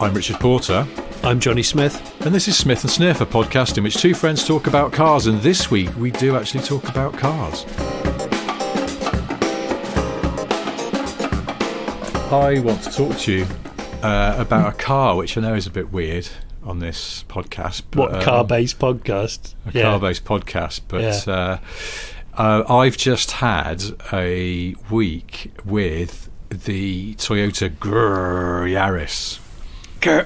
I'm Richard Porter. I'm Johnny Smith. And this is Smith and Sniff, a podcast in which two friends talk about cars. And this week we do actually talk about cars. I want to talk to you about a car, which I know is a bit weird on this podcast. But, what car-based podcast? Car-based podcast. But I've just had a week with the Toyota GRRRR Yaris.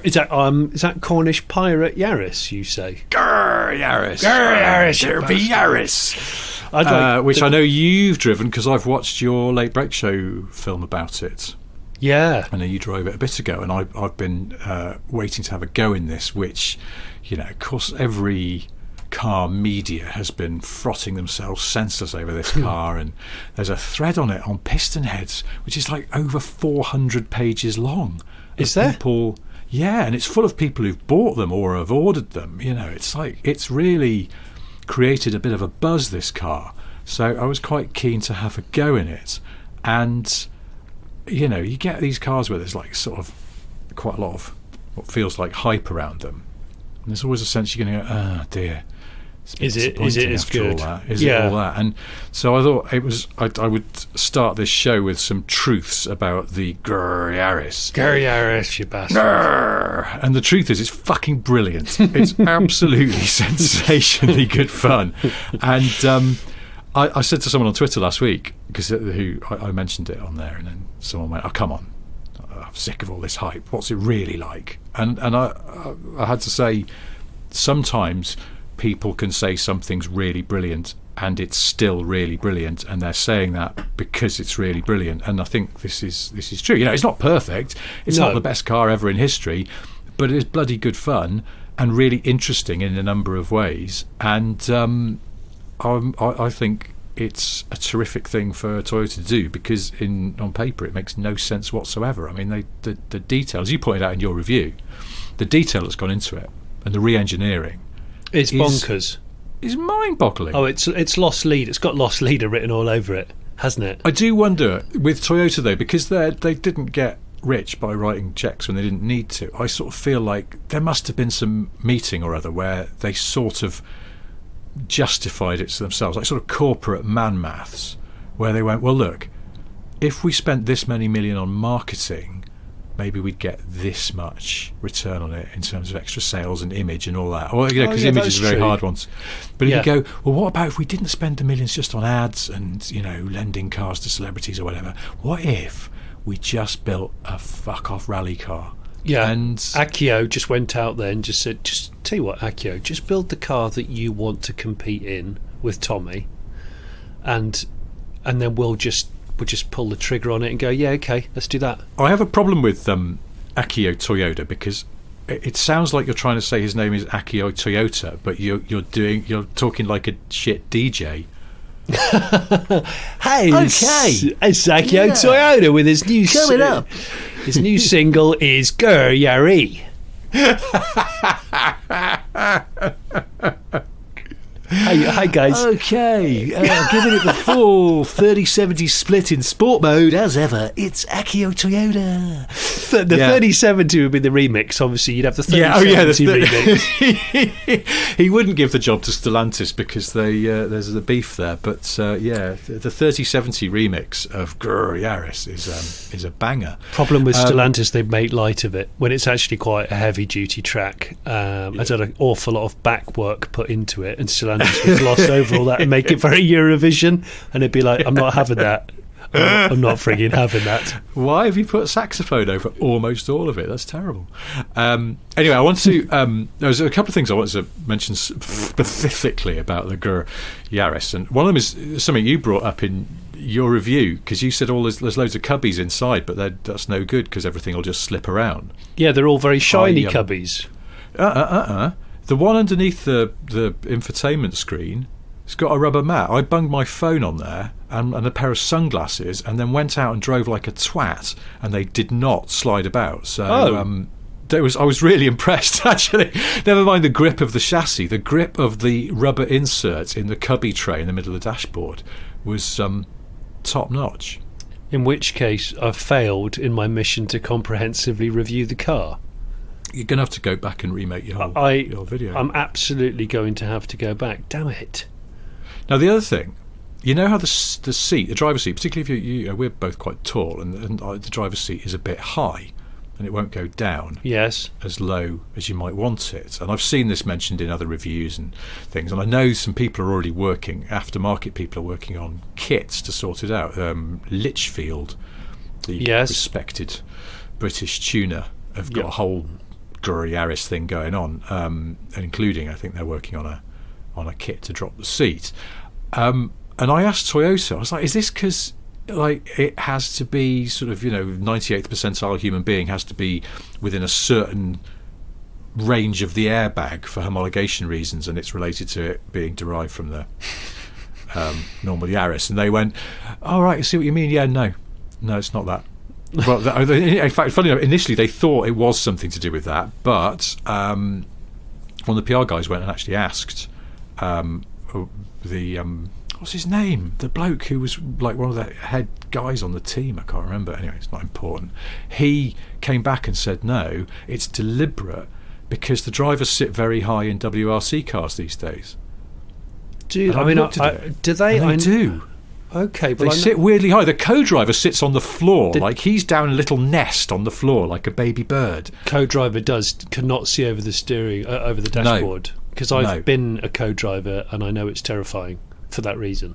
Is that Cornish pirate Yaris, you say? GRRRR Yaris. GRRRR Yaris. Derby Yaris. Which I know you've driven because I've watched your Late Break Show film about it. Yeah. I know you drove it a bit ago, and I've been waiting to have a go in this, which, you know, of course, every car media has been frotting themselves senseless over this car, and there's a thread on it on piston heads, which is like over 400 pages long. Is there? People, yeah, and it's full of people who've bought them or have ordered them. You know, it's like, it's really created a bit of a buzz, this car. So I was quite keen to have a go in it. And, you know, you get these cars where there's like sort of quite a lot of what feels like hype around them. And there's always a sense you're going to go, oh dear. Is it as good? Is it all that? And so I thought it was. I would start this show with some truths about the GRRRR Yaris. GRRRR Yaris, you bastard! GRRRR. And the truth is, it's fucking brilliant. It's absolutely sensationally good fun. And I said to someone on Twitter last week, because I mentioned it on there, and then someone went, "Oh, come on, I'm sick of all this hype. What's it really like?" And I had to say, sometimes people can say something's really brilliant and it's still really brilliant, and they're saying that because it's really brilliant. And I think this is true. You know, it's not perfect, it's not the best car ever in history, but it is bloody good fun and really interesting in a number of ways. And I think it's a terrific thing for Toyota to do, because on paper it makes no sense whatsoever. I mean, the details, you pointed out in your review, the detail that's gone into it and the re-engineering, it's bonkers. It's mind-boggling. Oh, it's lost lead. It's got lost leader written all over it, hasn't it? I do wonder with Toyota though, because they didn't get rich by writing checks when they didn't need to. I sort of feel like there must have been some meeting or other where they sort of justified it to themselves, like sort of corporate man maths, where they went, well, look, if we spent this many million on marketing, maybe we'd get this much return on it in terms of extra sales and image and all that. Well, you know, because image is a very hard one. But if you go, well, what about if we didn't spend the millions just on ads and, you know, lending cars to celebrities or whatever? What if we just built a fuck-off rally car? Yeah, and Ackroyd just went out there and just said, just tell you what, Ackroyd, just build the car that you want to compete in with Tommy, and then we'll just pull the trigger on it and go, yeah, okay, let's do that. I have a problem with Ackroyd Toyota, because it sounds like you're trying to say his name is Ackroyd Toyota, but you're talking like a shit DJ. Hey, okay, it's Ackroyd Toyota with his new coming up. His new single is GRRRR Yaris. Hi guys. Okay, giving it the full 30-70 split in sport mode as ever. It's Ackroyd Toyota. The 30-70 would be the remix. Obviously, you'd have the 30-70 remix. He wouldn't give the job to Stellantis because there's the beef there. But the 30-70 remix of GRRRR Yaris is a banger. Problem with Stellantis, they make light of it when it's actually quite a heavy duty track. There's an awful lot of back work put into it, and Stellantis would gloss over all that and make it very Eurovision, and it'd be like, I'm not having that. I'm not frigging having that. Why have you put saxophone over almost all of it? That's terrible. Anyway, I want to there's a couple of things I want to mention specifically about the GRRRR Yaris, and one of them is something you brought up in your review, because you said there's loads of cubbies inside, but that's no good because everything will just slip around. Yeah, they're all very shiny cubbies. The one underneath the infotainment screen, it's got a rubber mat. I bunged my phone on there and a pair of sunglasses, and then went out and drove like a twat, and they did not slide about. So I was really impressed, actually. Never mind the grip of the chassis, the grip of the rubber insert in the cubby tray in the middle of the dashboard was top notch. In which case, I've failed in my mission to comprehensively review the car. You're going to have to go back and remake your video. I'm absolutely going to have to go back. Damn it. Now, the other thing, you know how the seat, the driver's seat, particularly if we're both quite tall, and the driver's seat is a bit high, and it won't go down as low as you might want it. And I've seen this mentioned in other reviews and things, and I know some people are already working, aftermarket people are working on kits to sort it out. Litchfield, the respected British tuner, have got a whole GRRRR Yaris thing going on, including, I think they're working on a kit to drop the seat. And I asked Toyota, I was like, is this because it has to be sort of 98th percentile human being has to be within a certain range of the airbag for homologation reasons, and it's related to it being derived from the normal Yaris? And they went, "Oh right, I see what you mean. Yeah, no, it's not that." Well, in fact, funny enough, initially they thought it was something to do with that, but one of the PR guys went and actually asked what's his name? The bloke who was like one of the head guys on the team. I can't remember. Anyway, it's not important. He came back and said, no, it's deliberate because the drivers sit very high in WRC cars these days. Do they? They do. Okay, but they sit weirdly high. The co-driver sits on the floor, like he's down a little nest on the floor, like a baby bird. Co-driver cannot see over the steering, over the dashboard. Because I've been a co-driver and I know it's terrifying for that reason.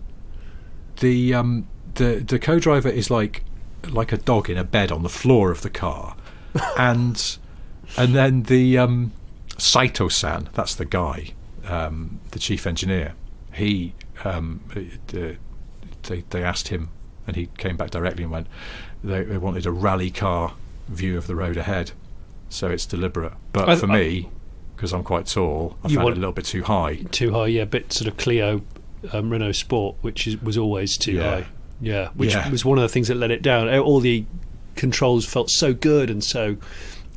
The co-driver is like a dog in a bed on the floor of the car, and then the Saito-san, that's the guy, the chief engineer. He they asked him, and he came back directly and went, they wanted a rally car view of the road ahead, so it's deliberate. But for me, because I'm quite tall, I found it a little bit too high. Too high, yeah. Bit sort of Clio, Renault Sport, which was always too high. Yeah, which was one of the things that let it down. All the controls felt so good and so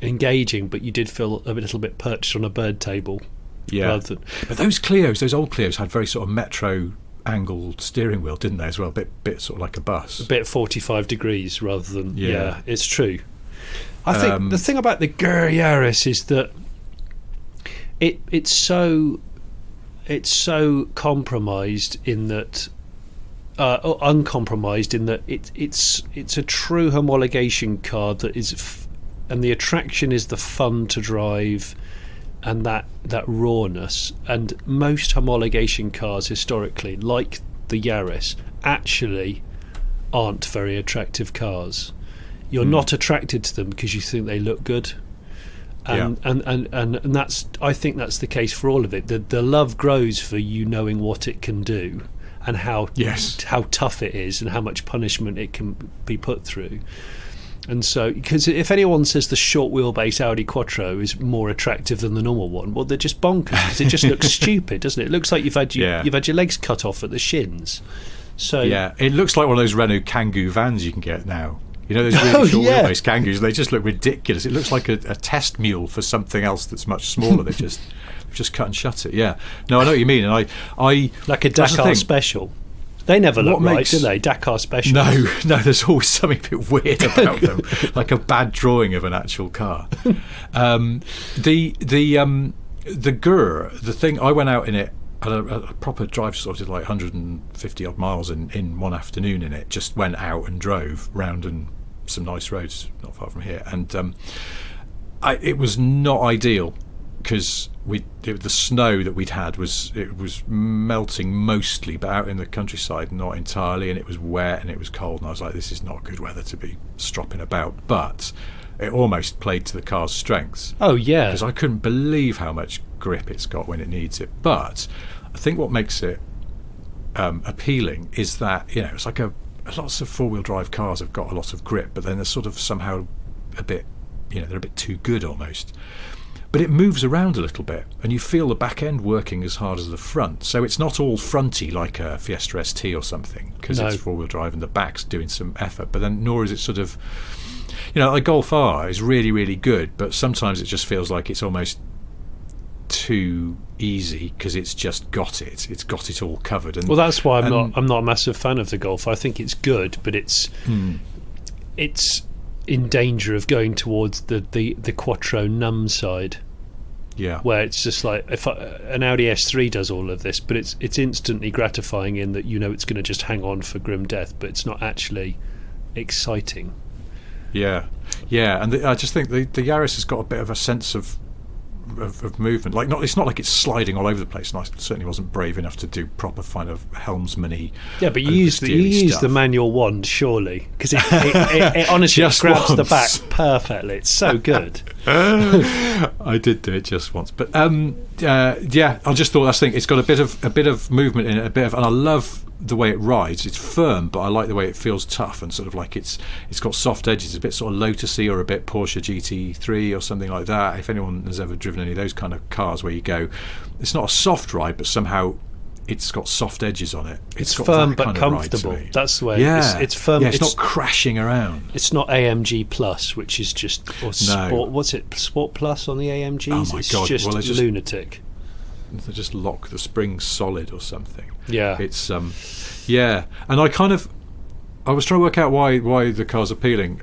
engaging, but you did feel a little bit perched on a bird table. Yeah, but those old Clios had very sort of metro angled steering wheel, didn't they, as well? A bit sort of like a bus. A bit 45 degrees rather than... Yeah, it's true. I think the thing about the GRRRR Yaris is that it's so compromised in that... or uncompromised in that it's a true homologation car that is... and the attraction is the fun to drive and that rawness. And most homologation cars historically, like the Yaris, actually aren't very attractive cars. You're not attracted to them because you think they look good, and that's, I think that's the case for all of it. The love grows for you knowing what it can do and how tough it is and how much punishment it can be put through. And so, because if anyone says the short wheelbase Audi Quattro is more attractive than the normal one, well, they're just bonkers. It just looks stupid, doesn't it? It looks like you've had your legs cut off at the shins. So it looks like one of those Renault Kangoo vans you can get now. You know, those really short wheelbase Kangoos. They just look ridiculous. It looks like a test mule for something else that's much smaller. They've just cut and shut it. Yeah, no, I know what you mean. And I like a Dakar special. They never look right, do they? Dakar special. No, there's always something a bit weird about them, like a bad drawing of an actual car. The GRRRR, the thing, I went out in it, had a proper drive, sort of like 150 odd miles in one afternoon in it. Just went out and drove round and some nice roads not far from here, and it was not ideal because the snow that we'd had was melting mostly, but out in the countryside not entirely, and it was wet and it was cold, and I was like, this is not good weather to be stropping about. But it almost played to the car's strengths. Oh yeah, because I couldn't believe how much grip it's got when it needs it. But I think what makes it appealing is that, you know, it's like lots of four-wheel drive cars have got a lot of grip, but then they're sort of somehow a bit, you know, they're a bit too good almost. But it moves around a little bit, and you feel the back end working as hard as the front. So it's not all fronty like a Fiesta ST or something, because it's four-wheel drive and the back's doing some effort. But then, nor is it sort of, you know, a Golf R is really, really good, but sometimes it just feels like it's almost too easy because it's just got it. It's got it all covered. And, well, that's why I'm not a massive fan of the Golf. I think it's good, but it's in danger of going towards the Quattro Num side. Yeah. Where it's just like an Audi S3 does all of this, but it's instantly gratifying in that it's going to just hang on for grim death, but it's not actually exciting. Yeah, and I just think the Yaris has got a bit of a sense of movement. Like, it's not like it's sliding all over the place. And I certainly wasn't brave enough to do proper kind of helmsman-y. Yeah, but you use the manual wand, surely, because it honestly just grabs the back perfectly. It's so good. I did do it just once, but yeah, I just thought that's the thing. It's got a bit of movement in it, and I love the way it rides. It's firm, but I like the way it feels tough and sort of like it's got soft edges, a bit sort of Lotusy or a bit Porsche GT3 or something like that. If anyone has ever driven any of those kind of cars where you go, it's not a soft ride, but somehow it's got soft edges on it. It's firm but comfortable. That's the way. Yeah, it's firm. Yeah, it's not crashing around. It's not AMG Plus, which is just Sport. What's it? Sport Plus on the AMGs. Oh my God! It's just lunatic. They just lock the springs solid or something. Yeah, it's yeah, and I was trying to work out why the car's appealing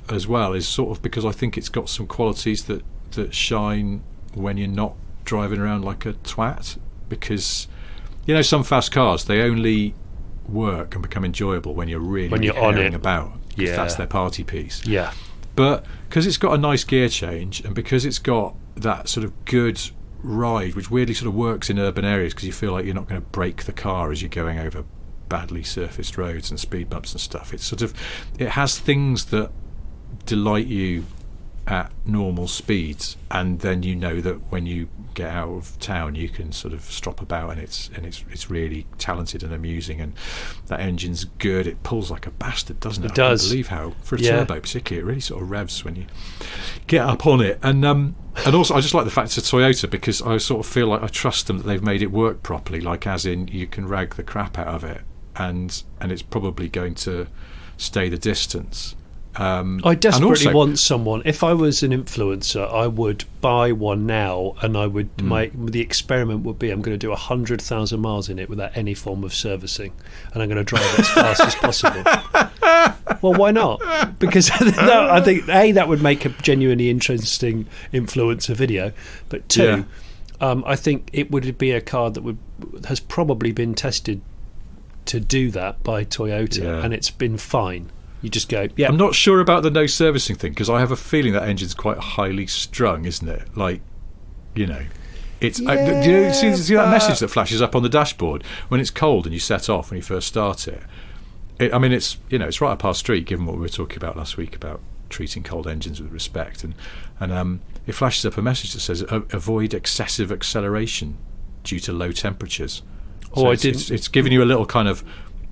as well, is sort of because I think it's got some qualities that shine when you're not driving around like a twat, because some fast cars, they only work and become enjoyable when you're really on it about. Yeah, that's their party piece. Yeah, but because it's got a nice gear change and because it's got that sort of good ride, which weirdly sort of works in urban areas because you feel like you're not going to break the car as you're going over badly surfaced roads and speed bumps and stuff. It has things that delight you at normal speeds, and then that when you get out of town you can sort of strop about, and it's really talented and amusing, and that engine's good. It pulls like a bastard, doesn't it? It does. I can't believe how, for a turbo particularly, it really sort of revs when you get up on it. And also I just like the fact it's a Toyota, because I sort of feel like I trust them that they've made it work properly, like as in you can rag the crap out of it and it's probably going to stay the distance. I desperately want someone. If I was an influencer, I would buy one now, and I would. The experiment would be: I'm going to do 100,000 miles in it without any form of servicing, and I'm going to drive it as fast as possible. Well, why not? Because I think that would make a genuinely interesting influencer video, but two, I think it would be a car that has probably been tested to do that by Toyota, and it's been fine. You just go, yeah. I'm not sure about the no servicing thing, because I have a feeling that engine's quite highly strung, isn't it? Like, it's. Yeah, do you see that message that flashes up on the dashboard when it's cold and you set off when you first start it? It's right up our street, given what we were talking about last week about treating cold engines with respect, and it flashes up a message that says avoid excessive acceleration due to low temperatures. So it's giving you a little kind of,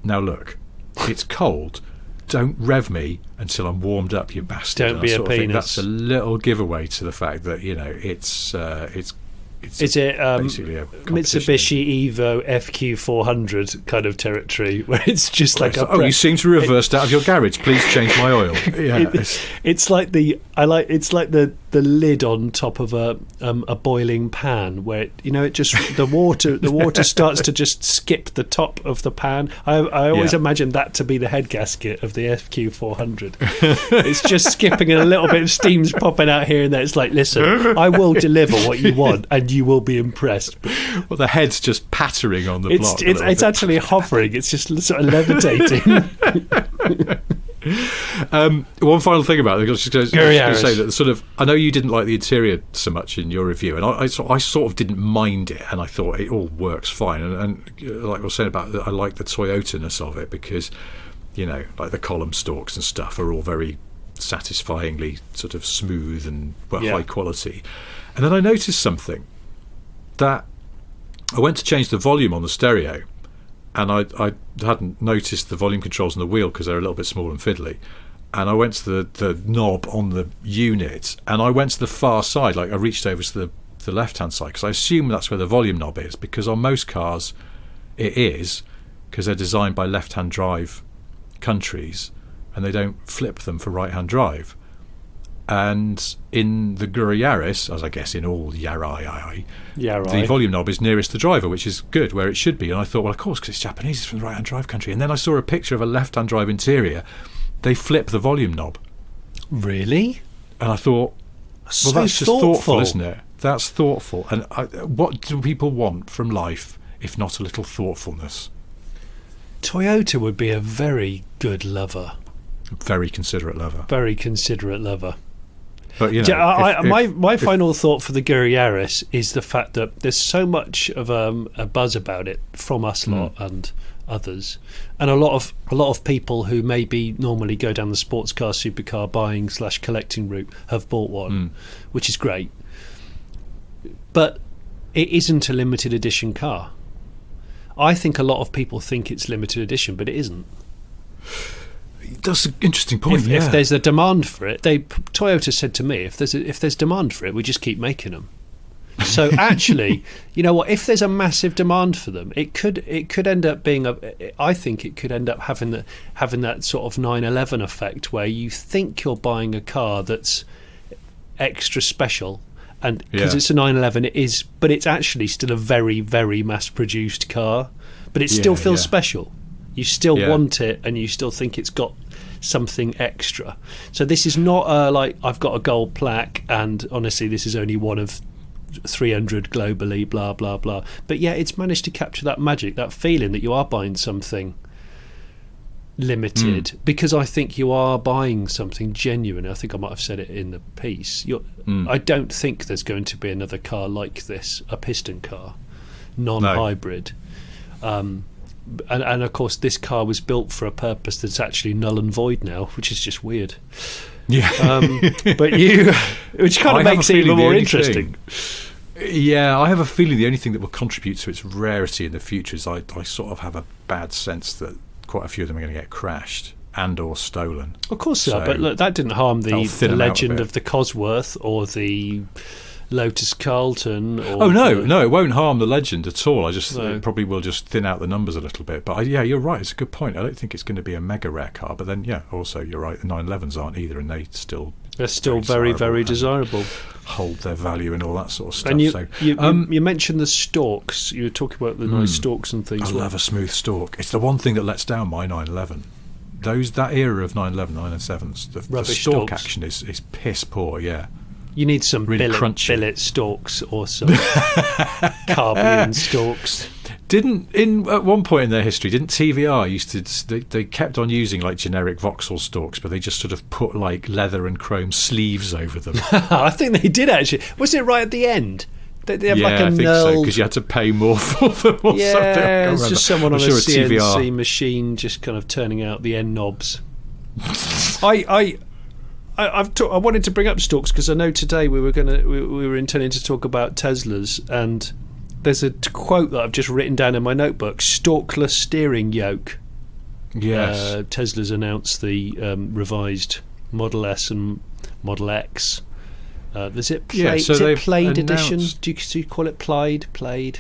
now look, it's cold. Don't rev me until I'm warmed up, you bastard. Don't be a penis. That's a little giveaway to the fact that it's is it basically a Mitsubishi Evo FQ400 kind of territory, where it's just like you seem to have reversed out of your garage. Please change my oil. Yeah, it's like the lid on top of a boiling pan, where it just the water starts to just skip the top of the pan. I always imagine that to be the head gasket of the FQ400. It's just skipping, and a little bit of steam's popping out here and there. It's like, listen, I will deliver what you want, and you will be impressed. Well, the head's just pattering on the block. It's actually hovering. It's just sort of levitating. One final thing about it, I was just going to say that sort of, I know you didn't like the interior so much in your review, and I sort of didn't mind it, and I thought it all works fine, and like I was saying about I like the Toyota-ness of it, because like the column stalks and stuff are all very satisfyingly sort of smooth and high quality. And then I noticed something, that I went to change the volume on the stereo, and I hadn't noticed the volume controls on the wheel because they're a little bit small and fiddly, and I went to the knob on the unit, and I went to the far side, like I reached over to the left hand side, because I assume that's where the volume knob is, because on most cars it is, because they're designed by left hand drive countries and they don't flip them for right hand drive. And in the GRRRR Yaris, as I guess in all Yaris, the volume knob is nearest the driver, which is good, where it should be. And I thought, well, of course, because it's Japanese, it's from the right-hand drive country. And then I saw a picture of a left-hand drive interior. They flip the volume knob. Really? And I thought, So that's just thoughtful, isn't it? That's thoughtful. And what do people want from life if not a little thoughtfulness? Toyota would be a very good lover. Very considerate lover. Very considerate lover. But, you know, my final thought for the GRRRR Yaris is the fact that there's so much of a buzz about it from us lot and others, and a lot of people who maybe normally go down the sports car supercar buying / collecting route have bought one, which is great. But it isn't a limited edition car. I think a lot of people think it's limited edition, but it isn't. That's an interesting point. If there's a demand for it, Toyota said to me, if there's demand for it, we just keep making them. So actually, you know what? If there's a massive demand for them, it could end up being I think it could end up having that sort of 911 effect where you think you're buying a car that's extra special, and because it's a 911, it is, but it's actually still a very, very mass-produced car, but it still feels special. You still want it, and you still think it's got something extra. So this is not like I've got a gold plaque, and honestly, this is only one of 300 globally, blah blah blah. But yeah, it's managed to capture that magic, that feeling that you are buying something limited, because I think you are buying something genuine. I think I might have said it in the piece. I don't think there's going to be another car like this, a piston car, non-hybrid. And of course, this car was built for a purpose that's actually null and void now, which is just weird. Yeah, but which kind of makes it even more interesting. Yeah, I have a feeling the only thing that will contribute to its rarity in the future is I sort of have a bad sense that quite a few of them are going to get crashed and or stolen. Of course, so, but look, that didn't harm the legend of the Cosworth or the Lotus Carlton. Or no, it won't harm the legend at all. It probably will just thin out the numbers a little bit. But you're right. It's a good point. I don't think it's going to be a mega rare car. But then, also you're right. The 911s aren't either, and they're still very, very desirable. Hold their value and all that sort of stuff. And you mentioned the stalks. You were talking about the nice stalks and things. I love a smooth stalk. It's the one thing that lets down my 911. That era of 911, 997s, the stalk action is piss poor. Yeah. You need some really billet stalks or some carbon stalks. At one point in their history, didn't TVR they kept on using like generic Vauxhall stalks, but they just sort of put like leather and chrome sleeves over them. I think they did actually. Was it right at the end? They have like a I think so, because you had to pay more for them or something. Yeah, it's just someone on a CNC machine just kind of turning out the end knobs. I wanted to bring up stalks because I know today we were intending to talk about Teslas, and there's a quote that I've just written down in my notebook: "Stalkless steering yoke." Yes, Tesla's announced the revised Model S and Model X. Is it Plaid edition? Do you call it Plaid? Plaid.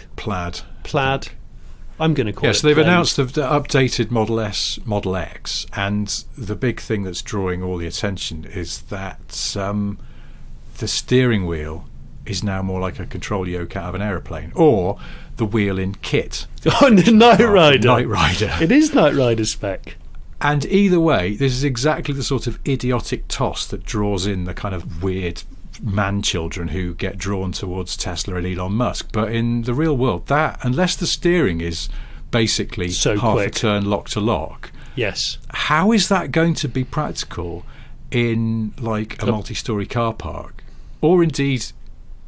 I'm going to call it. Yes, they've announced the updated Model S, Model X, and the big thing that's drawing all the attention is that the steering wheel is now more like a control yoke out of an aeroplane, or the wheel in KITT. Knight Rider. Knight Rider. It is Knight Rider spec. And either way, this is exactly the sort of idiotic toss that draws in the kind of weird man-children who get drawn towards Tesla and Elon Musk. But in the real world, unless the steering is basically half quick. A turn lock to lock, yes, how is that going to be practical in like a multi-storey car park, or indeed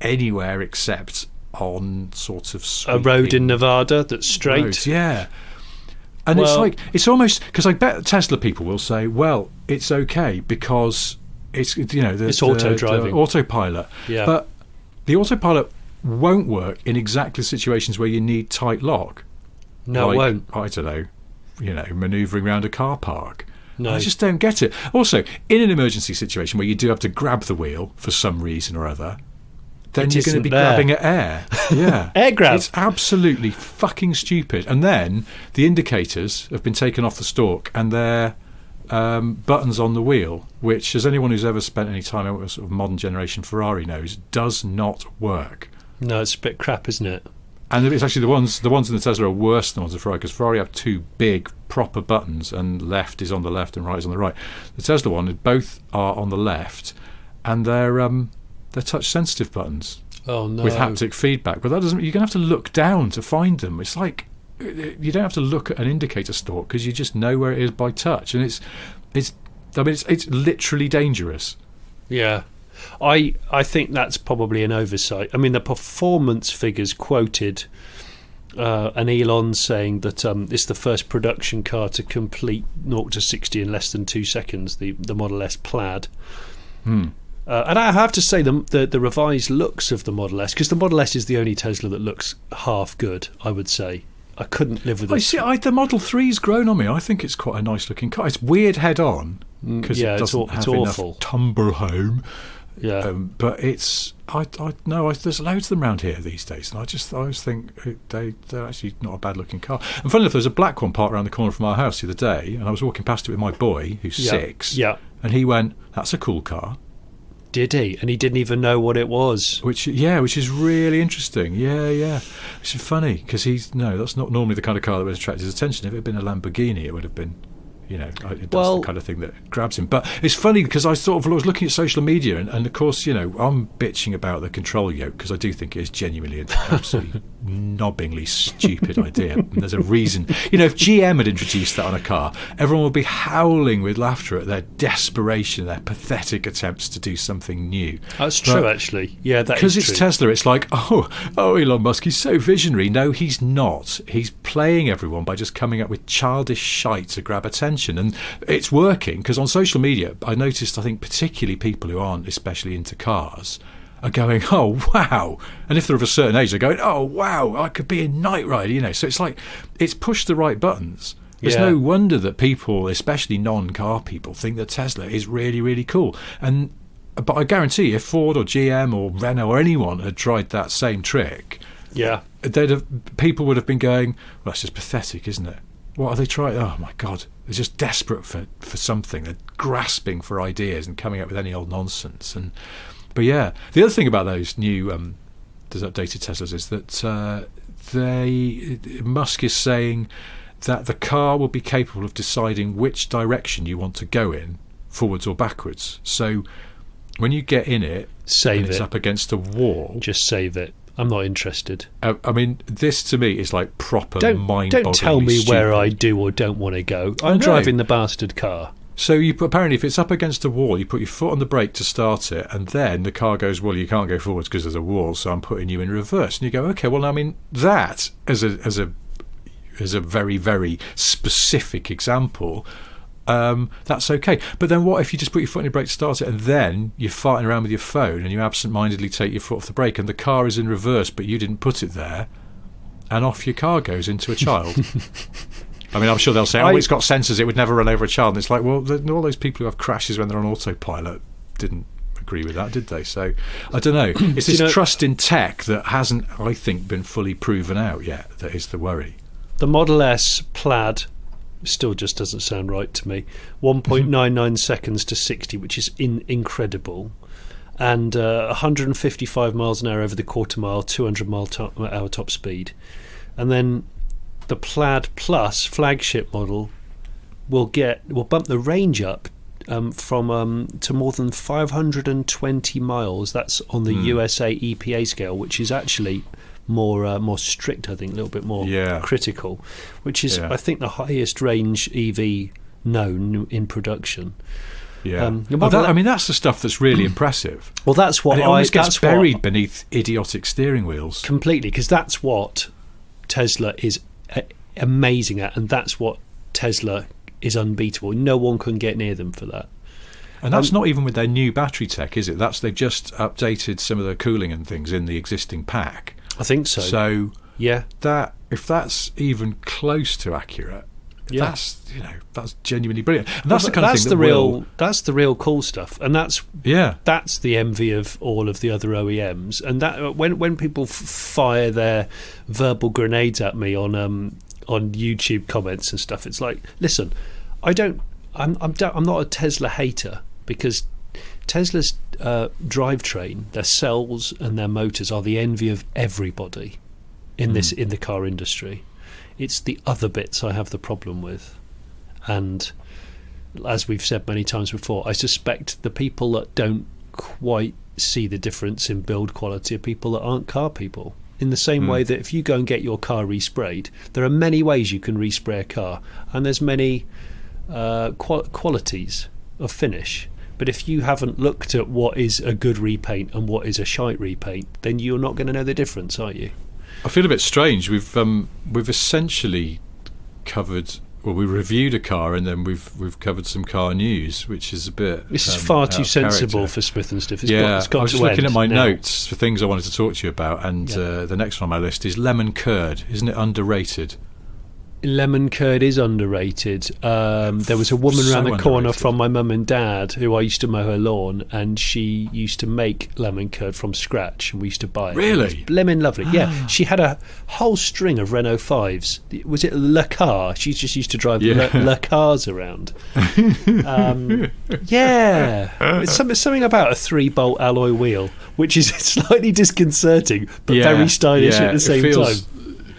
anywhere except on sort of a road in Nevada that's straight roads, yeah. And it's almost, because I bet Tesla people will say, well, it's okay because it's it's auto-driving, the autopilot. Yeah. But the autopilot won't work in exactly situations where you need tight lock. No, it won't. I don't know, manoeuvring around a car park. No. I just don't get it. Also, in an emergency situation where you do have to grab the wheel for some reason or other, then you're going to be grabbing at air. Yeah. Air grab. It's absolutely fucking stupid. And then the indicators have been taken off the stalk, and they're buttons on the wheel, which, as anyone who's ever spent any time with a sort of modern generation Ferrari knows, does not work. No, it's a bit crap, isn't it? And it's actually the ones in the Tesla are worse than the ones in Ferrari, because Ferrari have two big proper buttons, and left is on the left and right is on the right. The Tesla one, both are on the left, and they're touch sensitive buttons. Oh no! With haptic feedback, but that doesn't. You're gonna have to look down to find them. It's like you don't have to look at an indicator stalk, because you just know where it is by touch, and it's literally dangerous. Yeah. I think that's probably an oversight. I mean, the performance figures quoted an Elon saying that it's the first production car to complete 0 to 60 in less than 2 seconds, the Model S Plaid. And I have to say the revised looks of the Model S, because the Model S is the only Tesla that looks half good, I would say. I couldn't live with it. The Model 3's grown on me. I think it's quite a nice looking car. It's weird head on, because it doesn't have enough tumble home. Yeah, but it's there's loads of them around here these days, and I always think they're actually not a bad looking car. And funny enough, there's a black one parked around the corner from our house the other day, and I was walking past it with my boy who's 6, and he went, "That's a cool car." Did he? And he didn't even know what it was. Which is really interesting. Yeah. Which is funny, because that's not normally the kind of car that would attract his attention. If it had been a Lamborghini, it would have been. That's the kind of thing that grabs him. But it's funny, because I was looking at social media, and of course, I'm bitching about the control yoke, because I do think it is genuinely an absolutely knobbingly stupid idea. And there's a reason. If GM had introduced that on a car, everyone would be howling with laughter at their desperation, their pathetic attempts to do something new. That's true, actually. Yeah, that is true. Because it's Tesla, it's like, oh, Elon Musk, he's so visionary. No, he's not. He's playing everyone by just coming up with childish shite to grab attention. And it's working, because on social media I noticed, I think particularly people who aren't especially into cars are going, oh wow, and if they're of a certain age they're going, oh wow, I could be in Knight Rider, so it's like it's pushed the right buttons. There's no wonder that people, especially non-car people, think that Tesla is really, really cool. But I guarantee if Ford or GM or Renault or anyone had tried that same trick, people would have been going, well, that's just pathetic, isn't it? What are they trying? Oh my God, they're just desperate for something. They're grasping for ideas and coming up with any old nonsense. But the other thing about those new those updated Teslas is that Musk is saying that the car will be capable of deciding which direction you want to go in, forwards or backwards. So when you get in it, it's up against a wall. Just save it. I'm not interested. I mean, this to me is like proper mind-boggling. Don't tell me stupid. where I do or don't want to go. I'm driving the bastard car. So apparently, if it's up against a wall, you put your foot on the brake to start it, and then the car goes, well, you can't go forwards because there's a wall, so I'm putting you in reverse. And you go, okay, well, I mean, that as a very, very specific example. That's okay. But then what if you just put your foot on your brake to start it, and then you're farting around with your phone and you absent-mindedly take your foot off the brake and the car is in reverse but you didn't put it there, and off your car goes into a child? I mean, I'm sure they'll say, it's got sensors, it would never run over a child. And it's like, well, all those people who have crashes when they're on autopilot didn't agree with that, did they? So I don't know. It's this trust in tech that hasn't, I think, been fully proven out yet that is the worry. The Model S Plaid still just doesn't sound right to me. 1.99 seconds to 60, which is incredible, and 155 miles an hour over the quarter mile, 200 mile hour top speed. And then the Plaid Plus flagship model will bump the range up from to more than 520 miles. That's on the USA EPA scale, which is actually more strict, I think, a little bit more critical, which is I think the highest range EV known in production. That's the stuff that's really impressive. Well, that's what it almost gets buried beneath idiotic steering wheels completely, because that's what Tesla is amazing at, and that's what Tesla is unbeatable. No one can get near them for that. And that's not even with their new battery tech, is it? They've just updated some of the cooling and things in the existing pack. I think so. So that if that's even close to accurate, that's genuinely brilliant. And that's the kind of thing that's the real cool stuff. And that's the envy of all of the other OEMs. And that when people fire their verbal grenades at me on YouTube comments and stuff, it's like, listen, I'm not a Tesla hater, because Tesla's drivetrain, their cells and their motors are the envy of everybody. in the car industry. It's the other bits I have the problem with. And as we've said many times before, I suspect the people that don't quite see the difference in build quality are people that aren't car people. In the same way that if you go and get your car resprayed, there are many ways you can respray a car, and there's many qualities of finish. But if you haven't looked at what is a good repaint and what is a shite repaint, then you're not going to know the difference, are you? I feel a bit strange. We've essentially covered. Well, we reviewed a car and then we've covered some car news, which is a bit. This is far too sensible for Smith and Stiff. It's got I was just looking at my notes for things I wanted to talk to you about, and the next one on my list is lemon curd. Isn't it underrated? Lemon curd is underrated. There was a woman around the corner from my mum and dad who I used to mow her lawn, and she used to make lemon curd from scratch, and we used to buy it. Really? Lemon lovely. Yeah, she had a whole string of Renault 5s. Was it Le Car? She just used to drive Le Cars around. It's something about a 3-bolt alloy wheel, which is slightly disconcerting, but very stylish at the same time.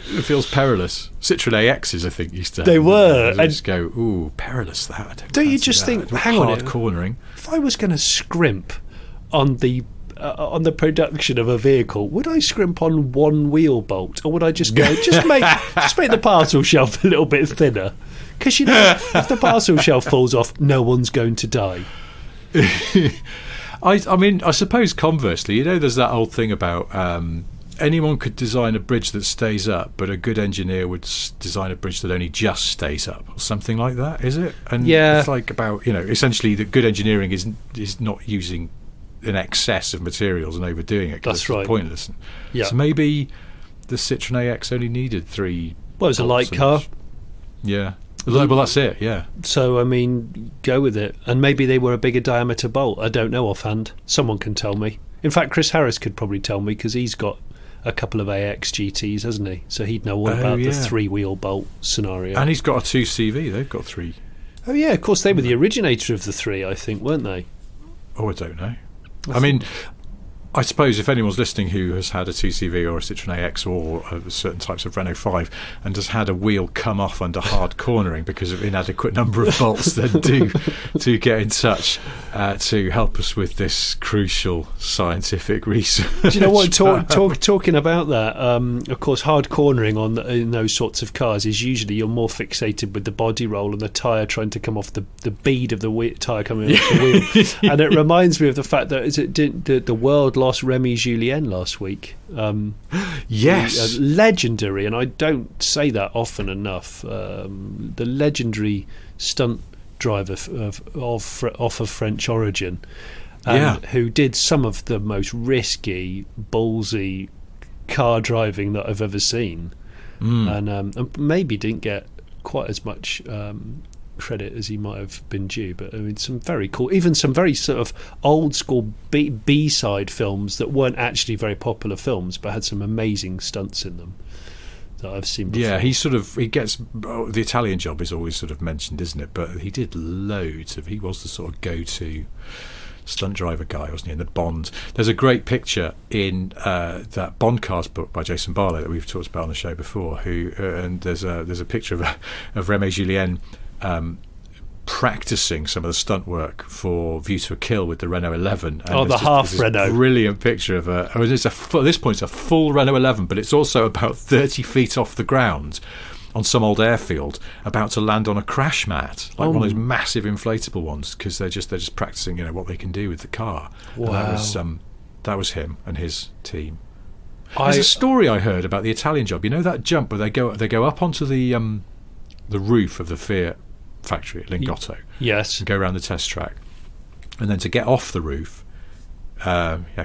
It feels perilous. Citroen AXs, I think, used to. They were. And just go, ooh, perilous that. Don't you just think, hang on, hard cornering. If I was going to scrimp on the production of a vehicle, would I scrimp on one wheel bolt, or would I just go, just make the parcel shelf a little bit thinner? Because if the parcel shelf falls off, no one's going to die. I mean, I suppose conversely, there's that old thing about. Anyone could design a bridge that stays up, but a good engineer would design a bridge that only just stays up, or something like that, is it? And it's like about, essentially the good engineering is not using an excess of materials and overdoing it, because it's pointless. Yeah. So maybe the Citroen AX only needed 3. Well, it was a light car. Yeah. Well, that's it, yeah. So, I mean, go with it. And maybe they were a bigger diameter bolt. I don't know offhand. Someone can tell me. In fact, Chris Harris could probably tell me, because he's got a couple of AX GTs, hasn't he? So he'd know all about the 3-wheel bolt scenario. And he's got a 2CV. They've got 3. Oh yeah, of course they were the originator of the 3, I think, weren't they? Oh, I don't know. I mean, I suppose if anyone's listening who has had a 2CV or a Citroen AX or certain types of Renault 5 and has had a wheel come off under hard cornering because of inadequate number of bolts, then do get in touch to help us with this crucial scientific research. Do you know what? Talking about that, of course, hard cornering in those sorts of cars is usually you're more fixated with the body roll and the tyre trying to come off the bead of the tyre coming off the wheel. And it reminds me of the fact that the world lost Remy Julienne last week. Yes, legendary, and I don't say that often enough. The legendary stunt driver of French origin, who did some of the most risky, ballsy car driving that I've ever seen, and maybe didn't get quite as much credit as he might have been due. But I mean, some very cool, even some very sort of old school B-side films that weren't actually very popular films but had some amazing stunts in them that I've seen before. Yeah, he gets the Italian Job is always sort of mentioned, isn't it? But he did loads of. He was the sort of go-to stunt driver guy, wasn't he? In the Bond, there's a great picture in that Bond Cars book by Jason Barlow that we've talked about on the show before. And there's a picture of Remy Julienne practicing some of the stunt work for View to a Kill with the Renault 11. And the half Renault. Brilliant picture of her. At this point, it's a full Renault 11, but it's also about 30 feet off the ground on some old airfield, about to land on a crash mat, like one of those massive inflatable ones, because they're just practicing, what they can do with the car. Wow. And that was him and his team. There's a story I heard about the Italian Job. You know that jump where they go up onto the roof of the Fiat factory at Lingotto, yes, and go around the test track, and then to get off the roof,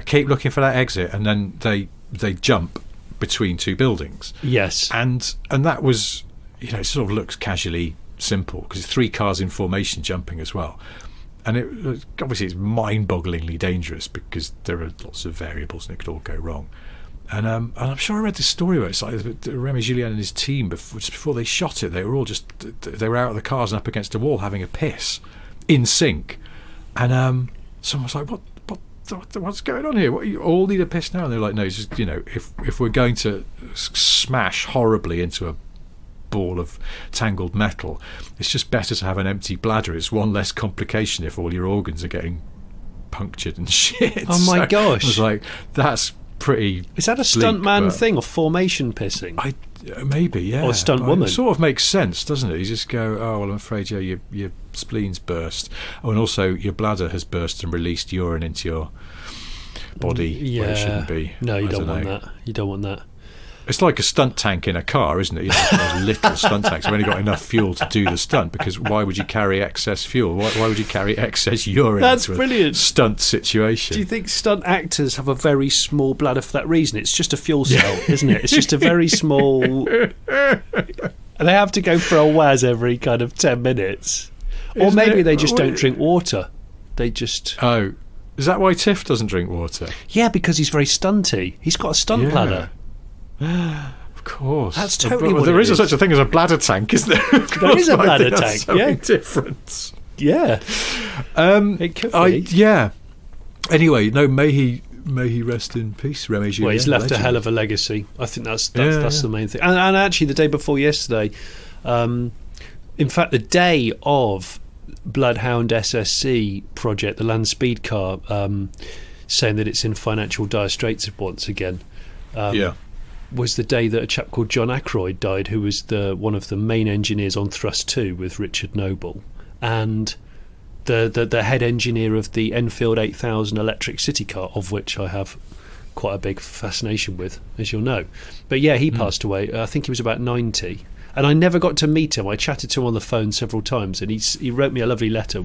keep looking for that exit, and then they jump between 2 buildings. Yes, and that was, it sort of looks casually simple because it's 3 cars in formation jumping as well, and obviously it's mind-bogglingly dangerous because there are lots of variables and it could all go wrong. And I'm sure I read this story where it's like Remy Julienne and his team, just before they shot it, they were all they were out of the cars and up against a wall having a piss in sync. And someone was like, what's going on here? What, you all need a piss now? And they're like, no, it's just, if we're going to smash horribly into a ball of tangled metal, it's just better to have an empty bladder. It's one less complication if all your organs are getting punctured and shit. Oh my gosh. I was like, that's pretty. Is that a stuntman thing, or formation pissing? Maybe, yeah. Or a stunt woman. It sort of makes sense, doesn't it? You just go, oh, well, I'm afraid, your spleen's burst. Oh, and also your bladder has burst and released urine into your body where it shouldn't be. No, you don't want that. You don't want that. It's like a stunt tank in a car, isn't it? Those little stunt tanks have only got enough fuel to do the stunt, because why would you carry excess fuel? Why would you carry excess urine That's into brilliant. a stunt situation? Do you think stunt actors have a very small bladder for that reason? It's just a fuel cell, isn't it? It's just a very small... And they have to go for a waz every kind of 10 minutes. Or maybe they just don't drink water. They just... Oh, is that why Tiff doesn't drink water? Yeah, because he's very stunty. He's got a stunt bladder. Of course. That's totally what there it is such a thing as a bladder tank, isn't there? There is a bladder tank, yeah. Difference. Yeah. It could be. Yeah. Anyway, no, may he rest in peace, Remy. Well, he's left a hell of a legacy. I think that's the main thing. And actually, the day before yesterday, in fact, the day of Bloodhound SSC project, the land speed car, saying that it's in financial dire straits once again. Was the day that a chap called John Ackroyd died, who was one of the main engineers on Thrust 2 with Richard Noble, and the head engineer of the Enfield 8000 electric city car, of which I have quite a big fascination with, as you'll know. But yeah, he passed away. I think he was about 90. And I never got to meet him. I chatted to him on the phone several times, and he wrote me a lovely letter,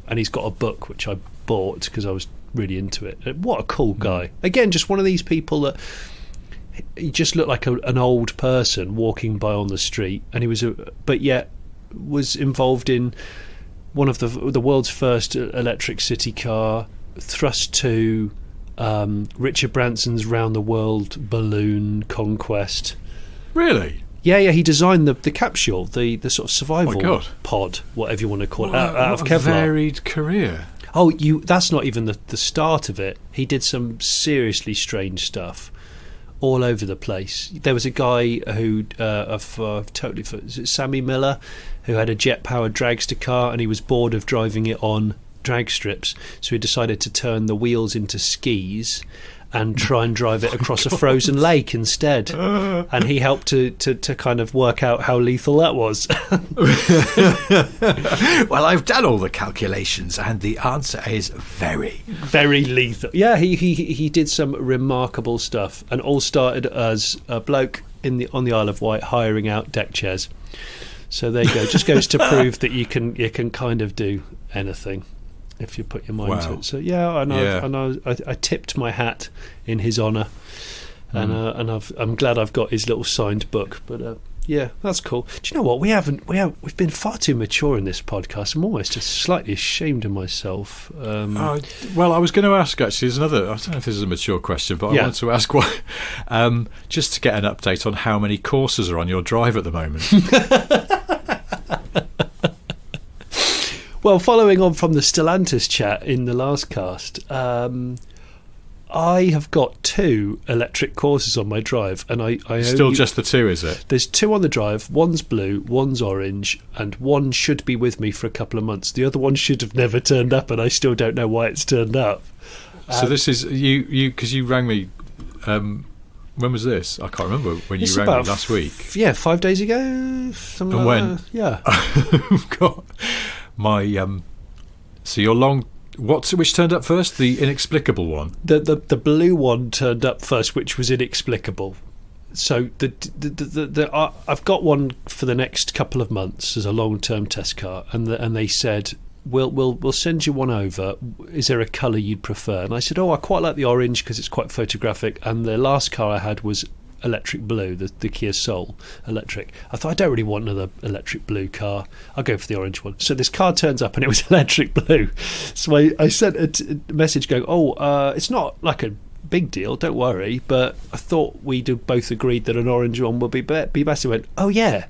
and he's got a book which I bought because I was really into it. What a cool guy. Again, just one of these people that he just looked like an old person walking by on the street, and he was but yet was involved in one of the world's first electric city car, Thrust 2, Richard Branson's round the world balloon conquest. Really? Yeah, he designed the capsule, the sort of survival pod, whatever you want to call it, out of Kevlar. Varied career. Oh, that's not even the start of it. He did some seriously strange stuff all over the place. There was a guy who, is it Sammy Miller, who had a jet-powered dragster car, and he was bored of driving it on drag strips, so he decided to turn the wheels into skis and try and drive it across a frozen lake instead. And he helped to kind of work out how lethal that was. Well, I've done all the calculations, and the answer is very, very lethal. Yeah, he did some remarkable stuff, and all started as a bloke on the Isle of Wight hiring out deck chairs. So there you go. Just goes to prove that you can kind of do anything if you put your mind to it. So yeah, I tipped my hat in his honour, and I'm glad I've got his little signed book. But yeah, that's cool. Do you know what? We've been far too mature in this podcast. I'm almost just slightly ashamed of myself. Well, I was going to ask, actually, there's another, I don't know if this is a mature question, but I wanted to ask what, just to get an update on how many Corsas are on your drive at the moment. Well, following on from the Stellantis chat in the last cast, I have got 2 electric Corsas on my drive, and I still just the 2, is it? There's 2 on the drive. One's blue, one's orange, and one should be with me for a couple of months. The other one should have never turned up, and I still don't know why it's turned up. So this is you because you rang me. When was this? I can't remember when you rang me last week. 5 days ago. Something like that. Yeah. God. So your long, which turned up first? The inexplicable one. The blue one turned up first, which was inexplicable. So I've got one for the next couple of months as a long-term test car, and they said we'll send you one over. Is there a colour you'd prefer? And I said, I quite like the orange because it's quite photographic. And the last car I had was electric blue, the Kia Soul electric. I thought, I don't really want another electric blue car, I'll go for the orange one. So this car turns up and it was electric blue. So I sent a message going, it's not like a big deal, don't worry, but I thought we'd both agreed that an orange one would be better. He went, oh yeah,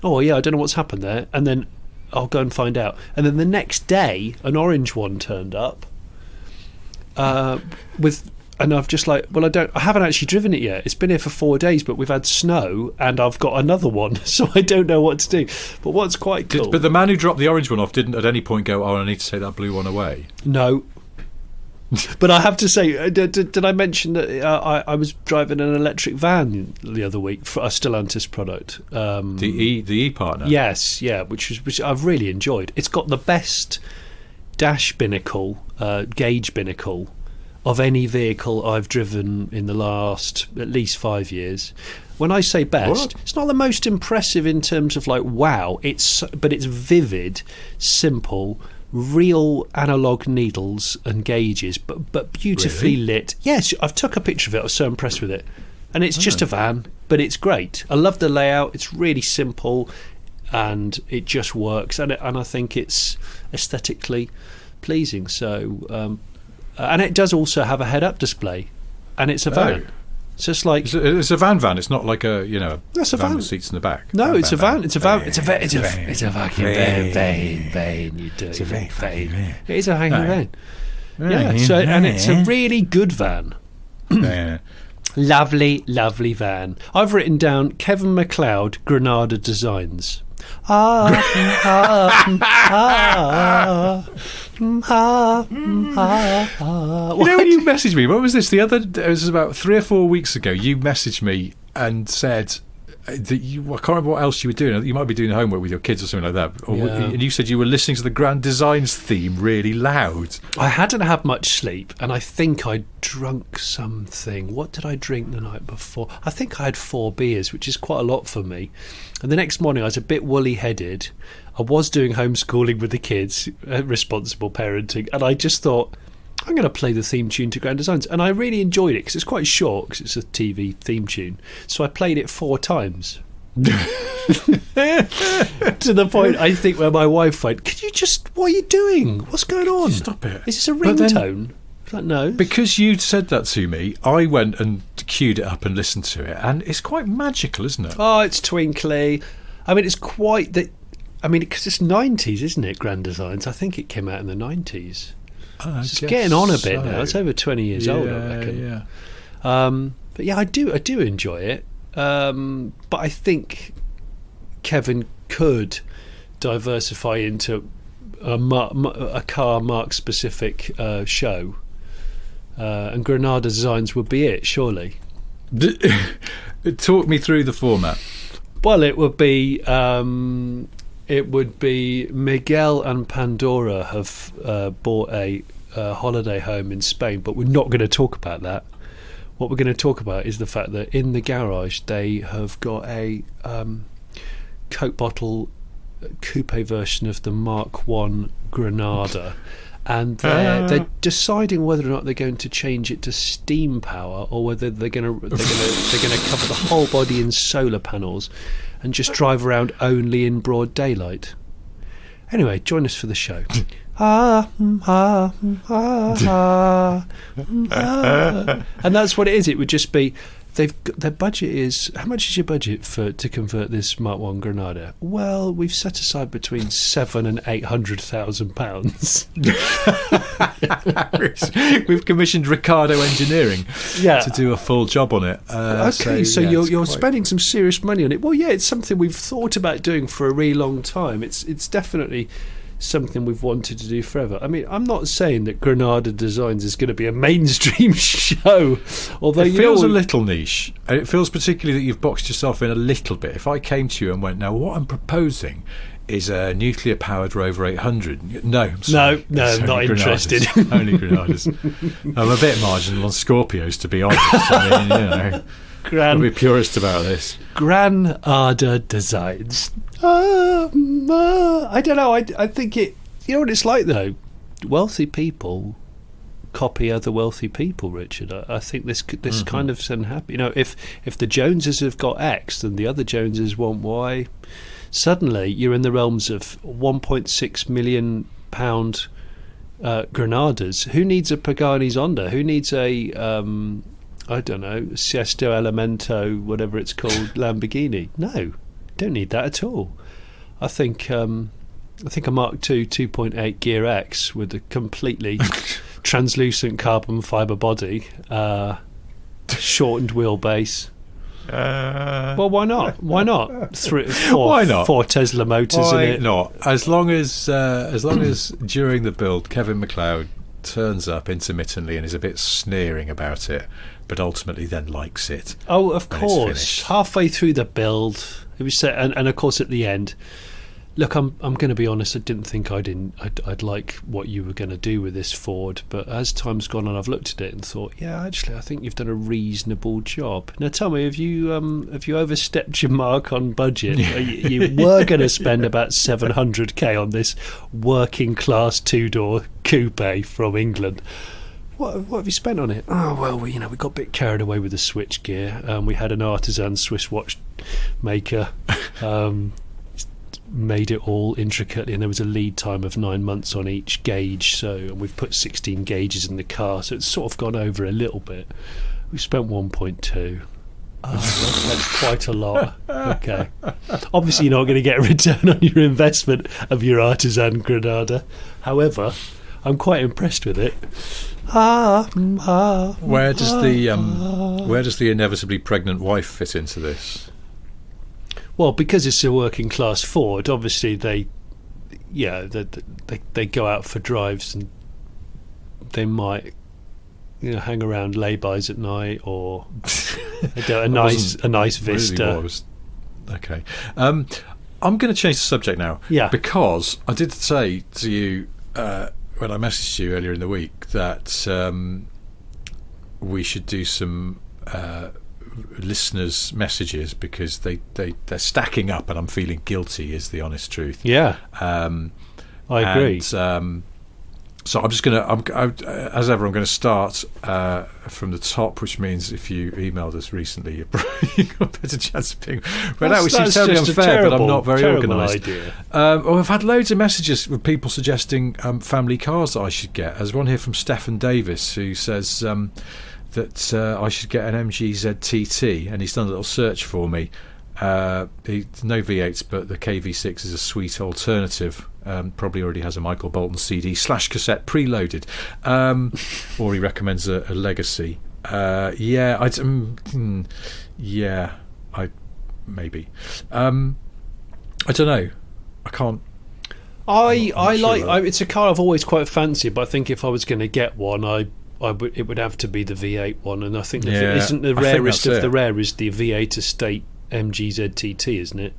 I don't know what's happened there, and then I'll go and find out. And then the next day an orange one turned up. And I've just like, well, I haven't actually driven it yet. It's been here for 4 days, but we've had snow, and I've got another one, so I don't know what to do. But what's quite cool... But the man who dropped the orange one off didn't at any point go, I need to take that blue one away? No. But I have to say, did I mention that I was driving an electric van the other week for a Stellantis product? The E-Partner? Yes, yeah, which I've really enjoyed. It's got the best dash binnacle, gauge binnacle, of any vehicle I've driven in the last at least 5 years. When I say best, it's not the most impressive in terms of like wow, but it's vivid, simple, real analog needles and gauges, but beautifully lit. Yes, I've took a picture of it. I was so impressed with it, and it's just a van, but it's great. I love the layout. It's really simple, and it just works, and I think it's aesthetically pleasing. So. And it does also have a head-up display, and it's a van. So it's like it's a van. It's not like a that's a van with seats in the back. No, it's a van. It's a van. It's a fucking van. You do. It's a van. It is a fucking van. Yeah. So and it's a really good van. Lovely, lovely van. I've written down Kevin MacLeod, Granada Designs. You know when you messaged me, what was this? It was about 3 or 4 weeks ago. You messaged me and said that I can't remember what else you were doing. You might be doing homework with your kids or something like that. And you said you were listening to the Grand Designs theme really loud. I hadn't had much sleep, and I think I drunk something. What did I drink the night before? I think I had 4 beers, which is quite a lot for me. And the next morning I was a bit woolly-headed. I was doing homeschooling with the kids, responsible parenting, and I just thought, I'm going to play the theme tune to Grand Designs. And I really enjoyed it because it's quite short, because it's a TV theme tune. So I played it 4 times. To the point, I think, where my wife went, what are you doing? What's going on? Stop it. Is this a ringtone? Like, no. Because you said that to me, I went and queued it up and listened to it, and it's quite magical, isn't it? Oh, it's twinkly. I mean, it's quite the... I mean, because it's 90s, isn't it, Grand Designs? I think it came out in the 90s. It's getting on a bit now. It's over 20 years old, I reckon. Yeah. But yeah, I do enjoy it. But I think Kevin could diversify into a car mark specific show, and Granada Designs would be it, surely. Talk me through the format. Well, it would be Miguel and Pandora have bought a holiday home in Spain, but we're not going to talk about that. What we're going to talk about is the fact that in the garage they have got a Coke bottle coupe version of the Mark I Granada, and they're deciding whether or not they're going to change it to steam power, or whether they're going to cover the whole body in solar panels and just drive around only in broad daylight. Anyway, join us for the show. And that's what it is. It would just be, their budget is, how much is your budget to convert this Mark I Granada? Well, we've set aside between £700,000 and £800,000. We've commissioned Ricardo Engineering to do a full job on it. So you're spending some serious money on it. Well, yeah, it's something we've thought about doing for a really long time. It's definitely something we've wanted to do forever. I mean, I'm not saying that Granada Designs is going to be a mainstream show, although it feels a little niche. It feels particularly that you've boxed yourself in a little bit. If I came to you and went, now what I'm proposing is a nuclear powered Rover 800. No, I'm sorry. No, not interested. Only Granadas. I'm a bit marginal on Scorpios, to be honest. I mean, I'll be purist about this. Granada Designs. I don't know. I think it. You know what it's like, though. Wealthy people copy other wealthy people, Richard. I think this kind of unhappy. You know, if the Joneses have got X, then the other Joneses want Y. Suddenly, you're in the realms of £1.6 million Granadas. Who needs a Pagani Zonda? Who needs a I don't know, Sesto Elemento, whatever it's called, Lamborghini? No, don't need that at all. I think a Mark II 2.8 Gear X with a completely translucent carbon fibre body, shortened wheelbase. Well, why not? Why not? Why not? 4 Tesla motors in it. Why not? As long as during the build, Kevin MacLeod turns up intermittently and is a bit sneering about it, but ultimately then likes it. Oh, of course. Halfway through the build, it was set, and of course at the end. Look, I'm going to be honest. I didn't think I'd like what you were going to do with this Ford, but as time's gone on, I've looked at it and thought, yeah, actually, I think you've done a reasonable job. Now, tell me, have you overstepped your mark on budget? You were going to spend about 700k on this working class 2-door coupe from England. What have you spent on it? Oh well, we got a bit carried away with the switch gear. We had an artisan Swiss watch maker. Made it all intricately, and there was a lead time of 9 months on each gauge, and we've put 16 gauges in the car, so it's sort of gone over a little bit. We spent 1.2. That's quite a lot. Okay, obviously you're not going to get a return on your investment of your artisan Granada. However, I'm quite impressed with it. Where does the inevitably pregnant wife fit into this? Well, because it's a working class Ford, obviously they go out for drives, and they might hang around lay-bys at night, or a nice vista. Really okay, I'm going to change the subject now. Yeah, because I did say to you when I messaged you earlier in the week that we should do some listeners' messages, because they're stacking up and I'm feeling guilty, is the honest truth. Yeah, I agree. And, so I'm just going to, as ever, I'm going to start from the top, which means if you emailed us recently, you've got a better chance of being read out, which seems terribly unfair, but I'm not very organised. I've had loads of messages with people suggesting family cars that I should get. There's one here from Stephen Davis who says that I should get an MG ZTT, and he's done a little search for me. No V8s, but the KV6 is a sweet alternative. Probably already has a Michael Bolton CD/cassette preloaded, or he recommends a Legacy. Maybe. I don't know. I can't. It's a car I've always quite fancied, but I think if I was going to get one, it would have to be the V8 one, and I think isn't the rarest of the rare is the V8 estate MG ZTT, isn't it?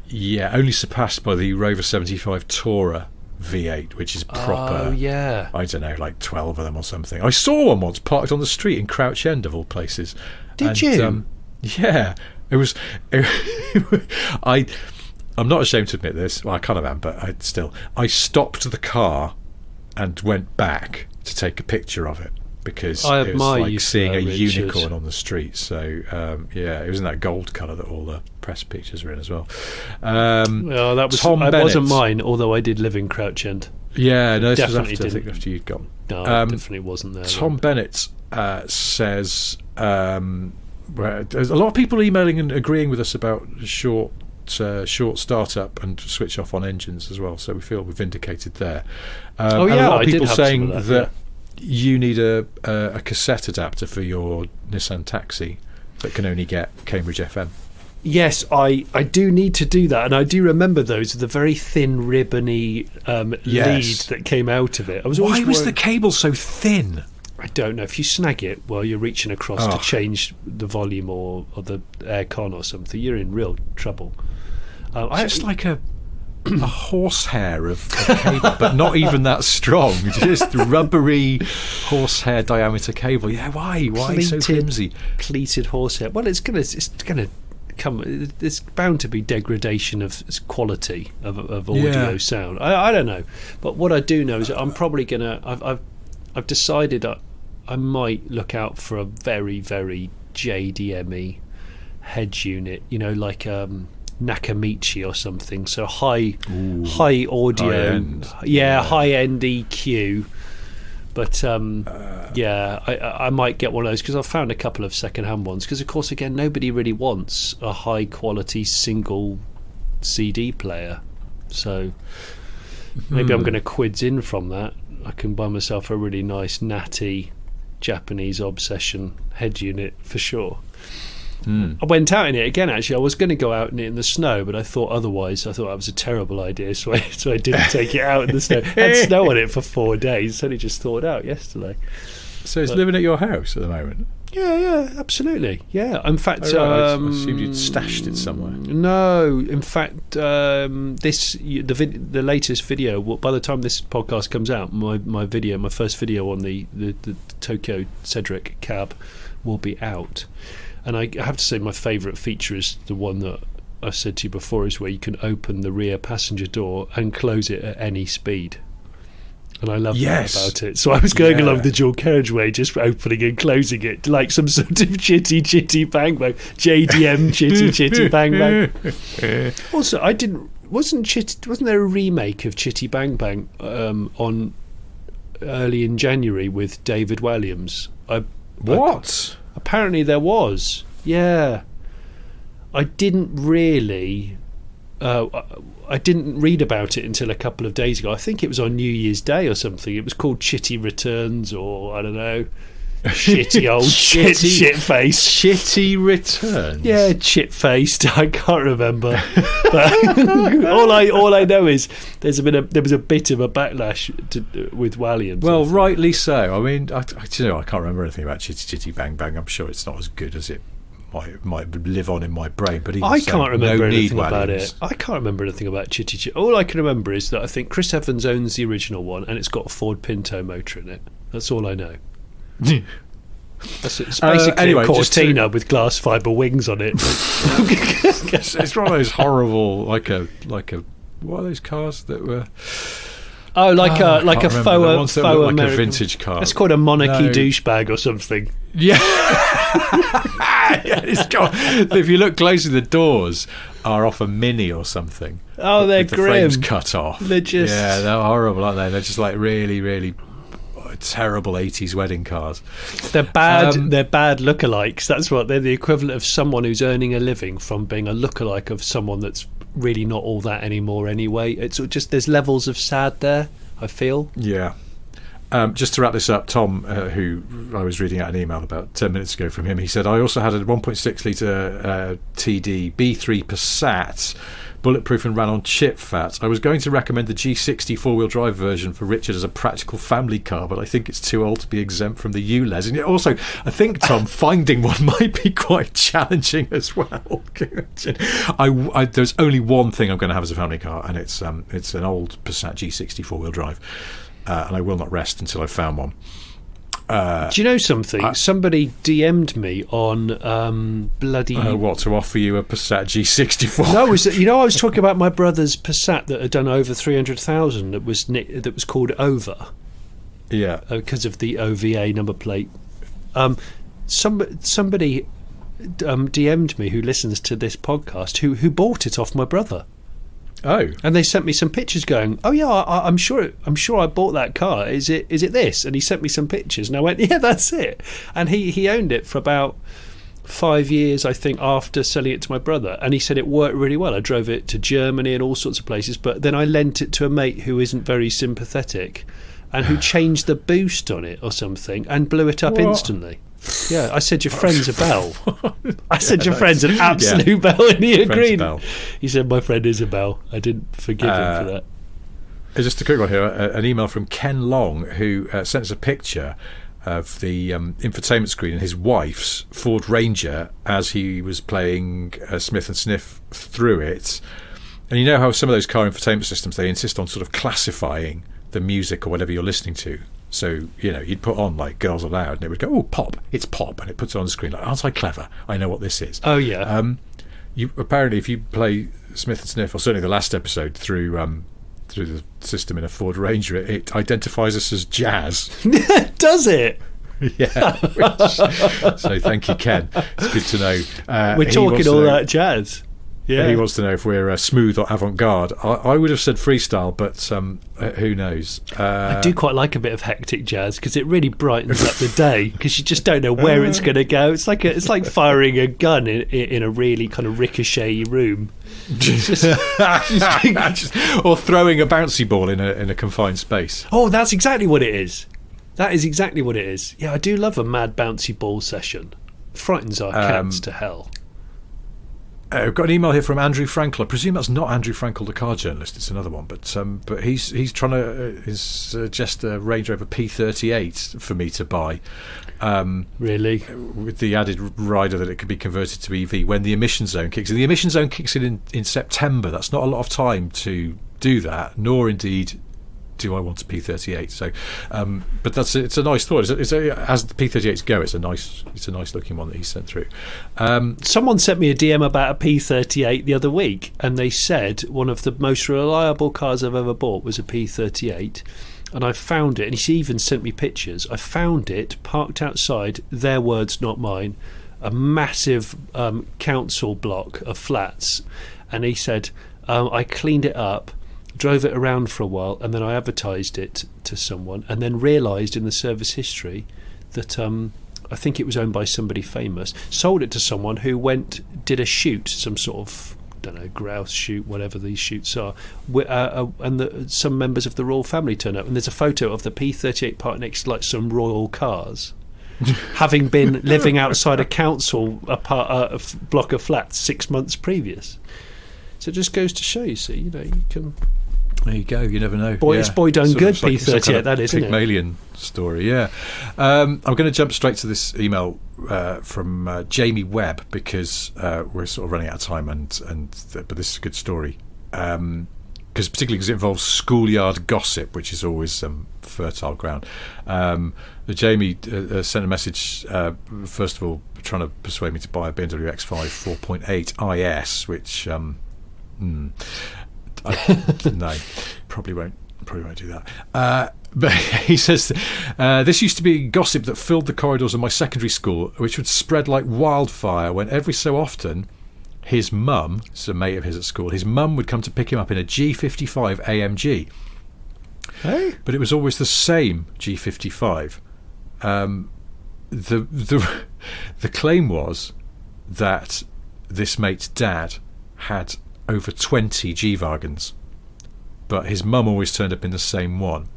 Yeah, only surpassed by the Rover 75 Tourer V8, which is proper. Oh, yeah. I don't know, like 12 of them or something. I saw one once parked on the street in Crouch End, of all places. Did you? Yeah. It was... I'm not ashamed to admit this. Well, I kind of am, but I stopped the car and went back to take a picture of it, because it was like seeing a unicorn on the street. So it was in that gold colour that all the press pictures were in as well. That was Tom Bennett. Wasn't mine, although I did live in Crouch End. Yeah, no, this definitely was after, I think after you'd gone. No, it definitely wasn't there. Tom Bennett says there's a lot of people emailing and agreeing with us about short startup and switch off on engines as well, so we feel we're vindicated there. And a lot of people saying that you need a cassette adapter for your Nissan Taxi that can only get Cambridge FM. Yes, I do need to do that, and I do remember those, the very thin ribbony lead that came out of it. Why was the cable so thin? I don't know. If you snag it while you're reaching across to change the volume or the aircon or something, you're in real trouble. It's like a horsehair of cable, but not even that strong. Just rubbery horsehair diameter cable. Yeah, why so flimsy? Cleated horsehair. Well, it's gonna come. There's bound to be degradation of quality of audio sound. I don't know, but what I do know is that I'm probably gonna. I've decided I might look out for a very, very JDM-y head unit. Like Nakamichi or something. So high audio, high end EQ. But I might get one of those, because I've found a couple of second-hand ones. Because of course, again, nobody really wants a high-quality single CD player. So maybe I'm going to quids in from that. I can buy myself a really nice natty Japanese obsession head unit for sure. I went out in it again. Actually, I was going to go out in it in the snow, but I thought otherwise. I thought that was a terrible idea, so I didn't take it out in the snow. It had snow on it for 4 days. It's only just thawed out yesterday. So it's living at your house at the moment? Yeah, absolutely. Yeah, in fact, I assumed you'd stashed it somewhere. No, in fact, the latest video. By the time this podcast comes out, my first video on the Tokyo Cedric cab will be out. And I have to say, my favourite feature is the one that I've said to you before, is where you can open the rear passenger door and close it at any speed. And I love that about it. So I was going along the dual carriageway, just opening and closing it like some sort of chitty bang bang, JDM chitty bang bang. Also, wasn't there a remake of Chitty Bang Bang on early in January with David Walliams? Apparently there was. Yeah. I didn't really. I didn't read about it until a couple of days ago. I think it was on New Year's Day or something. It was called Chitty Returns, or I don't know, shitty old shit face. Shitty Returns. Yeah, chit faced. I can't remember. But all I know is there was a bit of a backlash with Walliams. Well, rightly so. I mean, I can't remember anything about Chitty Bang Bang. I'm sure it's not as good as it might live on in my brain, but I can't remember anything about it. I can't remember anything about Chitty Chit. All I can remember is that I think Chris Evans owns the original one, and it's got a Ford Pinto motor in it. That's all I know. It's basically a Cortina with glass fibre wings on it. It's one of those horrible, like a what are those cars that were? Oh, like a faux like American. A vintage car. It's called a monarchy douchebag or something. Yeah. It's got, if you look closely, the doors are off a Mini or something. Oh, they're the grim. Frames cut off. They're they're horrible, aren't they? They're just like really, really terrible 80s wedding cars. They're bad. They're bad lookalikes. That's what they're the equivalent of someone who's earning a living from being a lookalike of someone that's really not all that anymore anyway. It's just there's levels of sad there, I feel. Yeah. Just to wrap this up, Tom, who I was reading out an email about 10 minutes ago from him, he said, I also had a 1.6 litre TD B3 Passat, bulletproof and ran on chip fat. I was going to recommend the G60 four-wheel drive version for Richard as a practical family car, but I think it's too old to be exempt from the ULEZ. And also, I think, Tom, finding one might be quite challenging as well. There's only one thing I'm going to have as a family car, and it's an old Passat G60 four-wheel drive. And I will not rest until I've found one. Do you know something? Somebody DM'd me on bloody... what, to offer you a Passat G64? No, I was talking about my brother's Passat that had done over 300,000 that was called Over. Yeah. Because of the OVA number plate. Somebody DM'd me who listens to this podcast who bought it off my brother. Oh, and they sent me some pictures going, oh yeah, I'm sure I bought that car. Is it this? And he sent me some pictures, and I went, yeah, that's it. And he owned it for about 5 years, I think, after selling it to my brother. And he said it worked really well. I drove it to Germany and all sorts of places, but then I lent it to a mate who isn't very sympathetic, and who changed the boost on it or something and blew it up instantly. Yeah, I said, your friend's a bell. I said, your friend's an absolute bell, and he agreed. He said, my friend is a bell. I didn't forgive him for that. Just a quick one here. An email from Ken Long, who sent us a picture of the infotainment screen and his wife's Ford Ranger as he was playing Smith and Sniff through it. And you know how some of those car infotainment systems, they insist on sort of classifying the music or whatever you're listening to. So, you'd put on, like, Girls Aloud, and it would go, oh, pop, it's pop, and it puts it on the screen, like, aren't I clever? I know what this is. Oh, yeah. Apparently, if you play Smith and Sniff, or certainly the last episode, through the system in a Ford Ranger, it identifies us as jazz. Does it? Yeah. So thank you, Ken. It's good to know. We're talking all that jazz. Yeah. He wants to know if we're smooth or avant-garde. I would have said freestyle, but who knows? I do quite like a bit of hectic jazz because it really brightens up the day because you just don't know where it's going to go. It's like firing a gun in a really kind of ricochet room. Or throwing a bouncy ball in a confined space. Oh, that's exactly what it is. That is exactly what it is. Yeah, I do love a mad bouncy ball session. Frightens our cats to hell. I've got an email here from Andrew Frankel. I presume that's not Andrew Frankel, the car journalist. It's another one, but he's trying to suggest a Range Rover P38 for me to buy. Really? With the added rider that it could be converted to EV when the emission zone kicks in. The emission zone kicks in September. That's not a lot of time to do that, nor indeed do I want a P38. So, but it's a nice thought. As the P38s go, it's a nice looking one that he sent through. Someone sent me a DM about a P38 the other week, and they said one of the most reliable cars I've ever bought was a P38. And I found it, and he even sent me pictures. I found it parked outside, their words, not mine, a massive council block of flats. And he said, I cleaned it up, drove it around for a while, and then I advertised it to someone, and then realised in the service history that I think it was owned by somebody famous, sold it to someone who did a shoot, some sort of, don't know, grouse shoot, whatever these shoots are, and some members of the royal family turn up, and there's a photo of the P38 parked next to like some royal cars, having been living outside a council a block of flats 6 months previous. So it just goes to show you can. There you go. You never know. It's boy done sort good. Like P38, kind of that is, isn't it? Pygmalion story. Yeah. I'm going to jump straight to this email from Jamie Webb because we're sort of running out of time, but this is a good story. Particularly because it involves schoolyard gossip, which is always fertile ground. Jamie sent a message, first of all, trying to persuade me to buy a BMW X5 4.8 IS, which no, probably won't do that. But he says this used to be gossip that filled the corridors of my secondary school, which would spread like wildfire when every so often his mum, it's a mate of his at school, his mum would come to pick him up in a G55 AMG. Hey? But it was always the same G55. The claim was that this mate's dad had over 20 G-wagens, but his mum always turned up in the same one,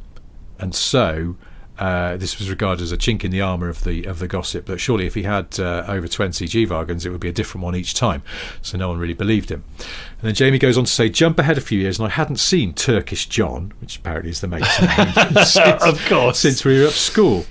and so this was regarded as a chink in the armour of the gossip, that surely if he had over 20 G-wagens it would be a different one each time, so no one really believed him. And then Jamie goes on to say, jump ahead a few years and I hadn't seen Turkish John, which apparently is the mate's name, of course, since we were at school.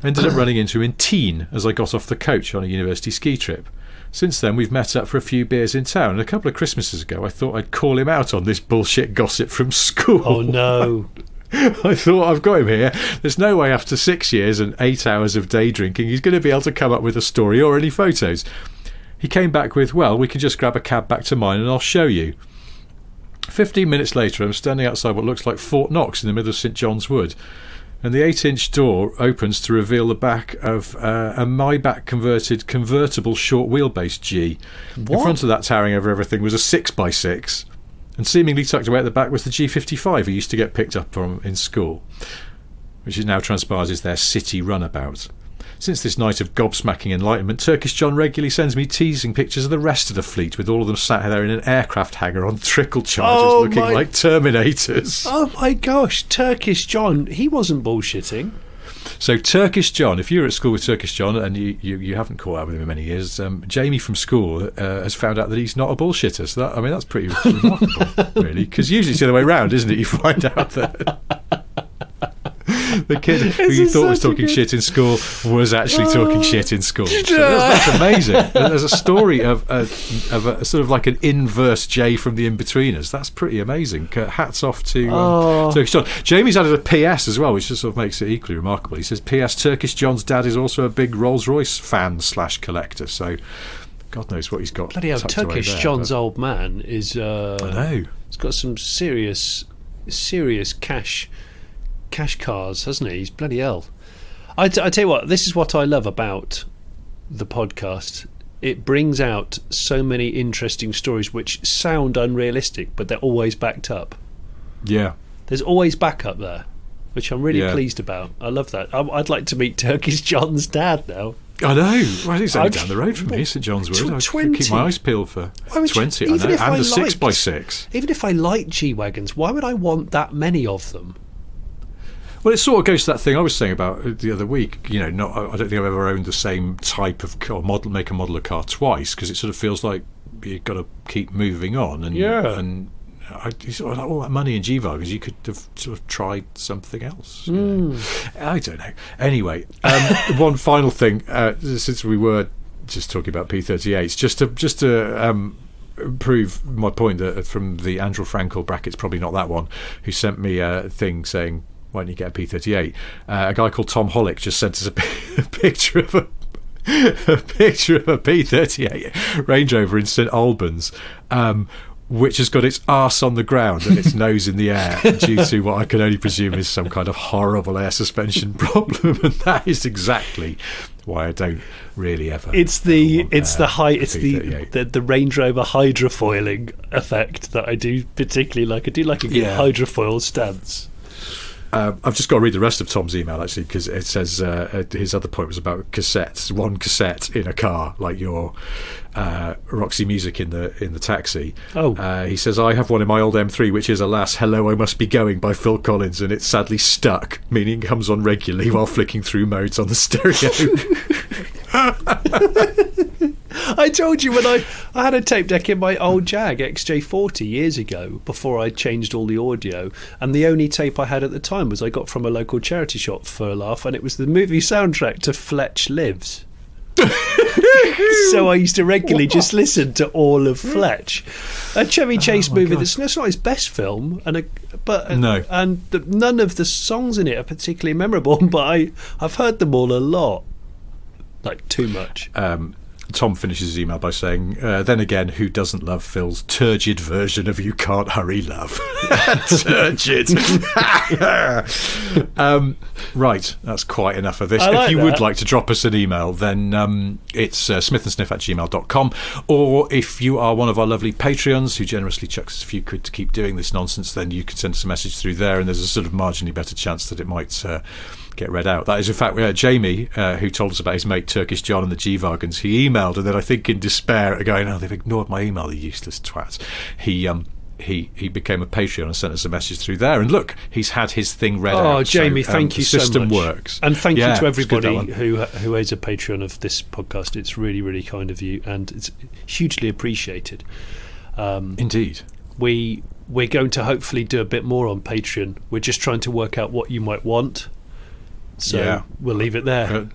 I ended up running into him in Teen as I got off the coach on a university ski trip. Since then, we've met up for a few beers in town, and a couple of Christmases ago I thought I'd call him out on this bullshit gossip from school. Oh no. I thought, I've got him here. There's no way after 6 years and 8 hours of day drinking he's going to be able to come up with a story or any photos. He came back with, well, we can just grab a cab back to mine and I'll show you. 15 minutes later, I'm standing outside what looks like Fort Knox in the middle of St John's Wood, and the 8-inch door opens to reveal the back of a Maybach convertible short wheelbase G. What? In front of that, towering over everything, was a 6x6, and seemingly tucked away at the back was the G55 he used to get picked up from in school, which it now transpires is their city runabout. Since this night of gobsmacking enlightenment, Turkish John regularly sends me teasing pictures of the rest of the fleet, with all of them sat there in an aircraft hangar on trickle chargers looking like Terminators. Oh my gosh, Turkish John, he wasn't bullshitting. So Turkish John, if you're at school with Turkish John and you haven't caught up with him in many years, Jamie from school has found out that he's not a bullshitter. So that's pretty remarkable, really, because usually it's the other way around, isn't it? You find out that the kid who you thought was talking shit in school was actually talking shit in school. So that's amazing. There's a story of a sort of like an inverse J from the In-Betweeners. That's pretty amazing. Hats off to Turkish John. Jamie's added a PS as well, which just sort of makes it equally remarkable. He says, PS, Turkish John's dad is also a big Rolls-Royce fan / collector, so God knows what he's got. Bloody hell, Turkish John's old man is I know. He's got some serious cash cars, hasn't he? He's bloody hell. I tell you what, this is what I love about the podcast. it brings out so many interesting stories which sound unrealistic, but they're always backed up. Yeah. There's always backup there, which I'm really pleased about. I love that. I'd like to meet Turkish John's dad now. I know. Well, he's only down the road from me, St John's Wood. I could keep my eyes peeled for 20, I know. And a 6x6. Even if I like G-Wagons, why would I want that many of them? Well, it sort of goes to that thing I was saying about the other week. I don't think I've ever owned the same type of car, make a model of car twice, because it sort of feels like you've got to keep moving on. And sort of like all that money in G-Wagens, you could have sort of tried something else. I don't know. Anyway, one final thing, since we were just talking about P38s, just to prove my point that from the Andrew Frankel brackets, probably not that one, who sent me a thing saying, why don't you get a P38? A guy called Tom Hollick just sent us a picture of a P38 Range Rover in St Albans, which has got its arse on the ground and its nose in the air due to what I can only presume is some kind of horrible air suspension problem, and that is exactly why I don't really ever. It's the Range Rover hydrofoiling effect that I do particularly like. I do like a good hydrofoil stance. I've just got to read the rest of Tom's email, actually, because it says his other point was about cassettes. One cassette in a car, like your Roxy Music in the taxi. He says, I have one in my old M3, which is, alas, Hello, I Must Be Going by Phil Collins, and it's sadly stuck, meaning it comes on regularly while flicking through modes on the stereo. I told you when I had a tape deck in my old Jag XJ40 years ago, before I changed all the audio, and the only tape I had at the time was I got from a local charity shop for a laugh, and it was the movie soundtrack to Fletch Lives. So I used to regularly just listen to all of Fletch, a Chevy Chase movie that's not his best film, and none of the songs in it are particularly memorable, but I've heard them all a lot, like too much. Tom finishes his email by saying, then again, who doesn't love Phil's turgid version of You Can't Hurry Love? Turgid. Right, that's quite enough of this. If you would like to drop us an email, then it's smithandsniff@gmail.com, or if you are one of our lovely Patreons who generously chucks us a few quid to keep doing this nonsense, then you could send us a message through there, and there's a sort of marginally better chance that it might get read out. That is, in fact, Jamie, who told us about his mate Turkish John and the G-Wagens. He emailed, and then I think in despair, going, "Oh, they've ignored my email, the useless twats." He became a Patreon and sent us a message through there. And look, he's had his thing read out. Oh, Jamie, thank you so much. The system works, and thank you to everybody who is a Patreon of this podcast. It's really, really kind of you, and it's hugely appreciated. Indeed, we're going to hopefully do a bit more on Patreon. We're just trying to work out what you might want. So we'll leave it there.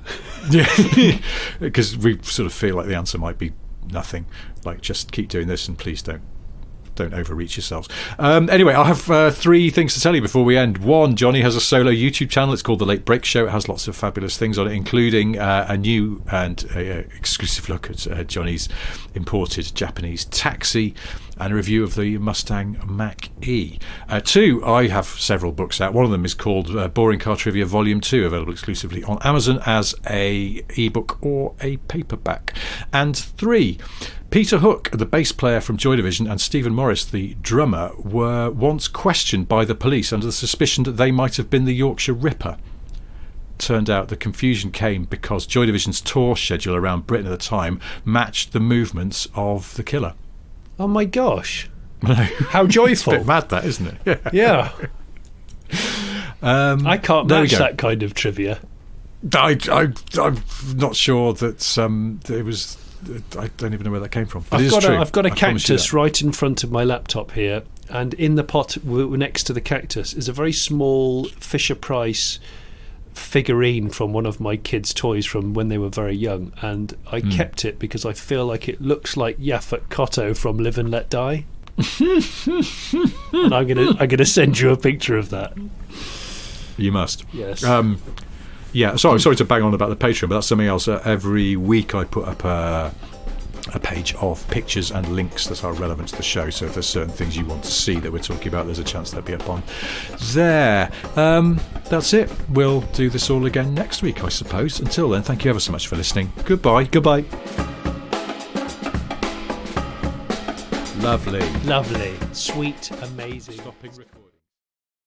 Because we sort of feel like the answer might be nothing. Like, just keep doing this and please don't overreach yourselves. Anyway, I have 3 things to tell you before we end. 1, Johnny has a solo YouTube channel. It's called The Late Break Show. It has lots of fabulous things on it, including a new and exclusive look at Johnny's imported Japanese taxi and a review of the Mustang Mach-E. 2, I have several books out. One of them is called Boring Car Trivia Volume 2, available exclusively on Amazon as a ebook or a paperback. And 3, Peter Hook, the bass player from Joy Division, and Stephen Morris, the drummer, were once questioned by the police under the suspicion that they might have been the Yorkshire Ripper. Turned out the confusion came because Joy Division's tour schedule around Britain at the time matched the movements of the killer. Oh my gosh. How joyful. It's a bit mad, that, isn't it? Yeah. I can't match that kind of trivia. I'm not sure that it was... I don't even know where that came from. I've got a cactus right in front of my laptop here, and in the pot next to the cactus is a very small Fisher-Price figurine from one of my kids' toys from when they were very young, and I kept it because I feel like it looks like Yaphet Kotto from Live and Let Die. And I'm gonna send you a picture of that. You must. Yes. Sorry to bang on about the Patreon, but that's something else. Every week I put up a page of pictures and links that are relevant to the show, so if there's certain things you want to see that we're talking about, there's a chance they'll be up on there. That's it. We'll do this all again next week, I suppose. Until then, thank you ever so much for listening. Goodbye. Lovely. Lovely. Sweet. Amazing. Stopping recording.